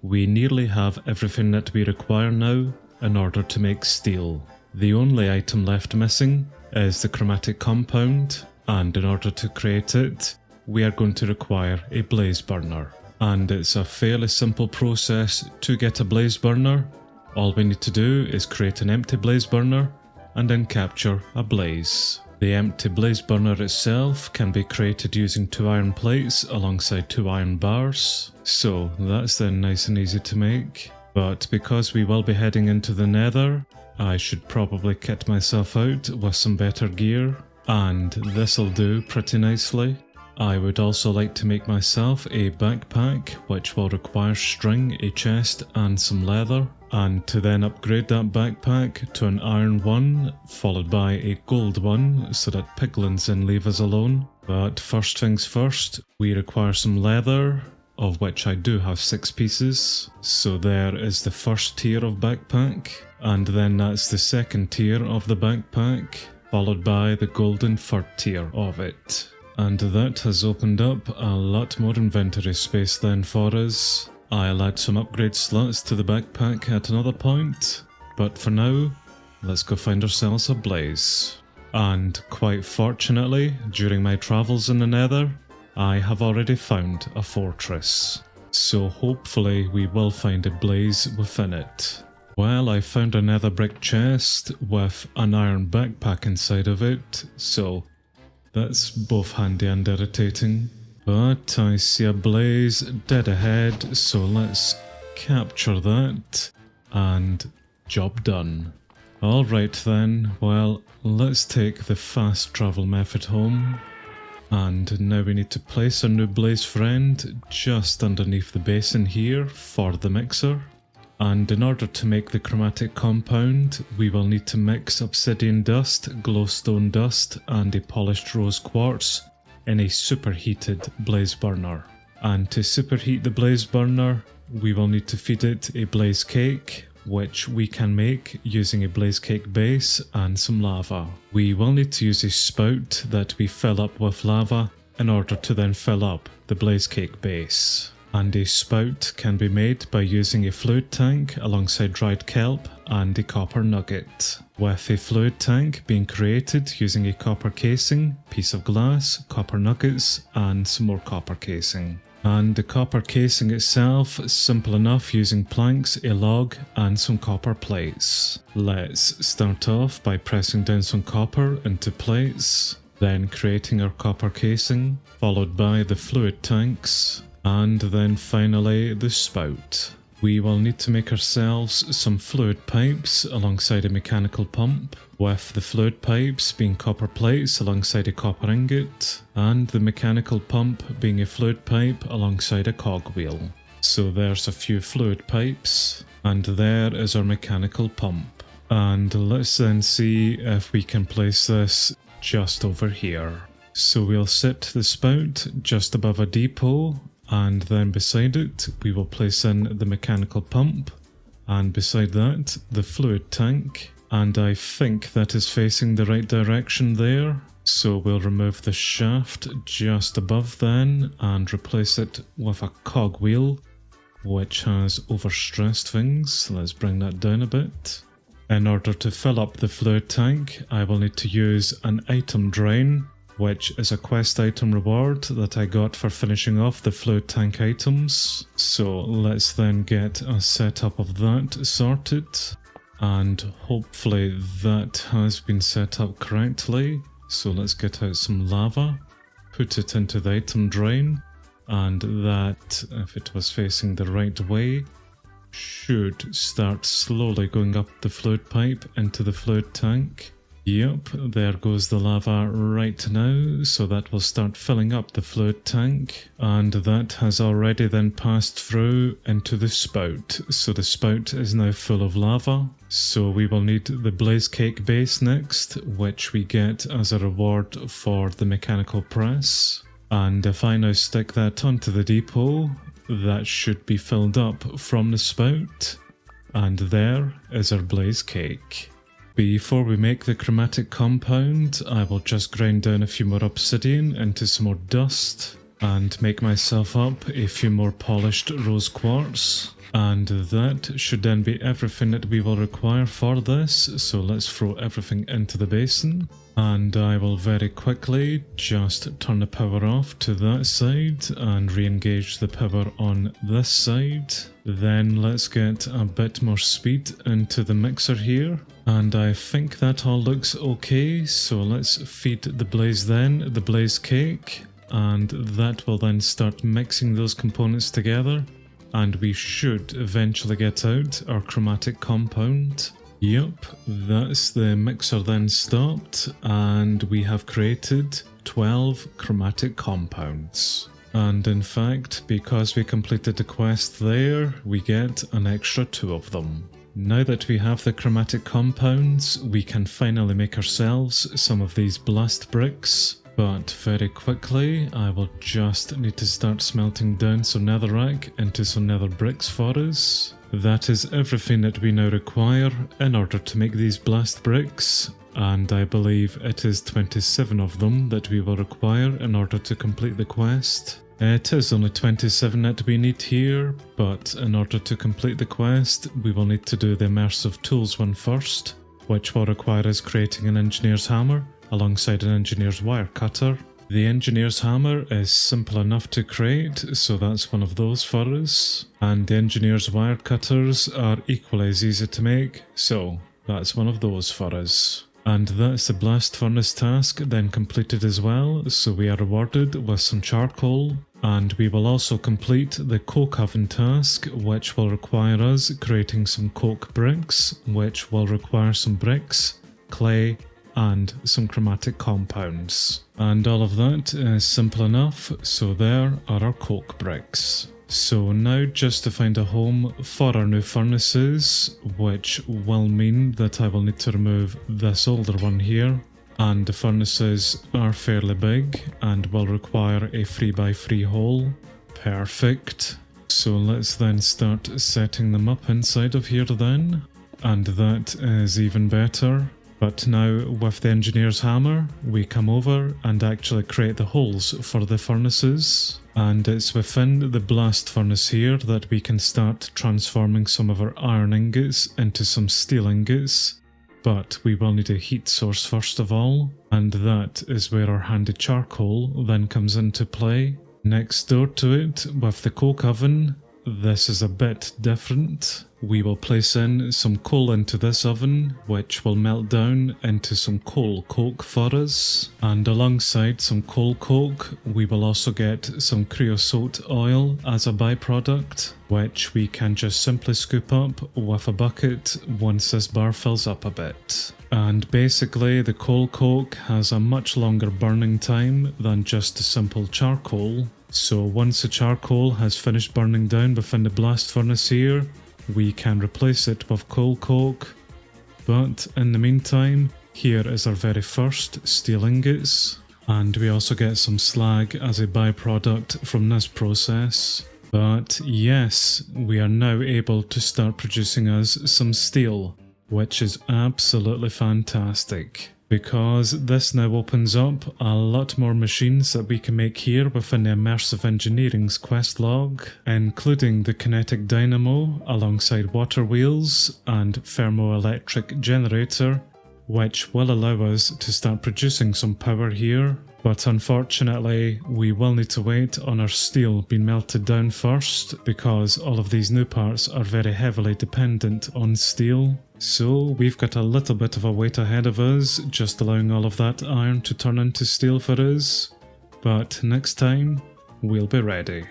we nearly have everything that we require now in order to make steel. The only item left missing is the Chromatic Compound, and in order to create it, we are going to require a blaze burner. And it's a fairly simple process to get a blaze burner. All we need to do is create an empty blaze burner and then capture a blaze. The empty blaze burner itself can be created using 2 iron plates alongside 2 iron bars, so that's then nice and easy to make. But because we will be heading into the nether, I should probably kit myself out with some better gear, and this'll do pretty nicely. I would also like to make myself a backpack which will require string, a chest and some leather, and to then upgrade that backpack to an iron one followed by a gold one so that piglins then leave us alone. But first things first, we require some leather, of which I do have 6 pieces. So there is the first tier of backpack, and then that's the second tier of the backpack, followed by the golden third tier of it. And that has opened up a lot more inventory space then for us. I'll add some upgrade slots to the backpack at another point, but for now, let's go find ourselves a blaze. And quite fortunately, during my travels in the nether, I have already found a fortress. So hopefully we will find a blaze within it. Well, I found a nether brick chest with an iron backpack inside of it, so that's both handy and irritating. But I see a blaze dead ahead, so let's capture that, and job done. Alright then, well, let's take the fast travel method home. And now we need to place our new blaze friend just underneath the basin here for the mixer. And in order to make the chromatic compound, we will need to mix obsidian dust, glowstone dust and a polished rose quartz in a superheated blaze burner. And to superheat the blaze burner, we will need to feed it a blaze cake, which we can make using a blaze cake base and some lava. We will need to use a spout that we fill up with lava in order to then fill up the blaze cake base. And a spout can be made by using a fluid tank alongside dried kelp and a copper nugget, with a fluid tank being created using a copper casing, piece of glass, copper nuggets and some more copper casing. And the copper casing itself is simple enough using planks, a log and some copper plates. Let's start off by pressing down some copper into plates, then creating our copper casing, followed by the fluid tanks, and then finally the spout. We will need to make ourselves some fluid pipes alongside a mechanical pump, with the fluid pipes being copper plates alongside a copper ingot, and the mechanical pump being a fluid pipe alongside a cogwheel. So there's a few fluid pipes, and there is our mechanical pump. And let's then see if we can place this just over here. So we'll set the spout just above a depot, and then beside it we will place in the mechanical pump, and beside that the fluid tank, and I think that is facing the right direction there. So we'll remove the shaft just above then and replace it with a cogwheel which has overstressed things. Let's bring that down a bit. In order to fill up the fluid tank, I will need to use an item drain, which is a quest item reward that I got for finishing off the fluid tank items. So let's then get a setup of that sorted, and hopefully that has been set up correctly. So let's get out some lava, put it into the item drain, and that, if it was facing the right way, should start slowly going up the fluid pipe into the fluid tank. Yep, there goes the lava right now, so that will start filling up the fluid tank, and that has already then passed through into the spout, so the spout is now full of lava. So we will need the blaze cake base next, which we get as a reward for the mechanical press, and if I now stick that onto the depot, that should be filled up from the spout, and there is our blaze cake. Before we make the chromatic compound, I will just grind down a few more obsidian into some more dust, and make myself up a few more polished rose quartz. And that should then be everything that we will require for this, so let's throw everything into the basin. And I will very quickly just turn the power off to that side and re-engage the power on this side. Then let's get a bit more speed into the mixer here. And I think that all looks okay, so let's feed the blaze then, the blaze cake. And that will then start mixing those components together. And we should eventually get out our chromatic compound. Yep, that's the mixer then stopped, and we have created 12 chromatic compounds. And in fact, because we completed the quest there, we get an extra 2 of them. Now that we have the chromatic compounds, we can finally make ourselves some of these blast bricks. But very quickly, I will just need to start smelting down some netherrack into some nether bricks for us. That is everything that we now require in order to make these blast bricks, and I believe it is 27 of them that we will require in order to complete the quest. It is only 27 that we need here, but in order to complete the quest, we will need to do the immersive tools one first, which will require us creating an engineer's hammer alongside an engineer's wire cutter. The engineer's hammer is simple enough to create, so that's one of those for us. And the engineer's wire cutters are equally as easy to make, so that's one of those for us. And that's the blast furnace task then completed as well, so we are rewarded with some charcoal. And we will also complete the coke oven task, which will require us creating some coke bricks, which will require some bricks, clay, and some chromatic compounds. And all of that is simple enough, so there are our coke bricks. So now just to find a home for our new furnaces, which will mean that I will need to remove this older one here. And the furnaces are fairly big and will require a 3x3 hole. Perfect. So let's then start setting them up inside of here then. And that is even better. But now with the engineer's hammer, we come over and actually create the holes for the furnaces. And it's within the blast furnace here that we can start transforming some of our iron ingots into some steel ingots. But we will need a heat source first of all, and that is where our handy charcoal then comes into play. Next door to it, with the coke oven, this is a bit different. We will place in some coal into this oven, which will melt down into some coal coke for us. And alongside some coal coke, we will also get some creosote oil as a byproduct, which we can just simply scoop up with a bucket once this bar fills up a bit. And basically the coal coke has a much longer burning time than just a simple charcoal. So once the charcoal has finished burning down within the blast furnace here, we can replace it with coal coke. But in the meantime, here is our very first steel ingots. And we also get some slag as a byproduct from this process. But yes, we are now able to start producing us some steel, which is absolutely fantastic. Because this now opens up a lot more machines that we can make here within the Immersive Engineering's quest log, including the kinetic dynamo alongside water wheels and thermoelectric generator, which will allow us to start producing some power here. But unfortunately, we will need to wait on our steel being melted down first, because all of these new parts are very heavily dependent on steel. So we've got a little bit of a wait ahead of us, just allowing all of that iron to turn into steel for us. But next time, we'll be ready.